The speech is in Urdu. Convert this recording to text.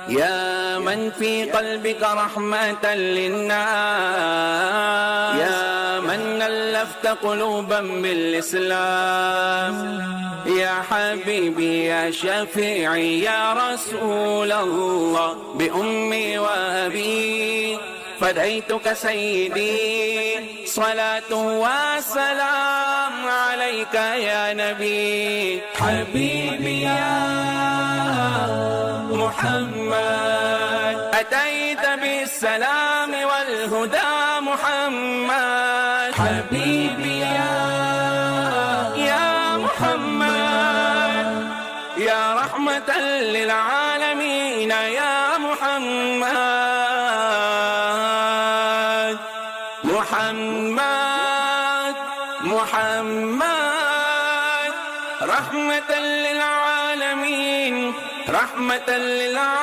يا من في قلبك رحمة للناس، يا من ألفت قلوبا بالإسلام، يا حبيبي يا شفيعي يا رسول الله، بأمي وأبي فديتك سيدي، صلاة وسلام عليك يا نبي. حبيبي يا محمد أتيت بالسلام والهدى محمد، حبيبي يا محمد يا رحمة للعالمين يا محمد. محمد رحمة للعالمين، رحمة للعالمين.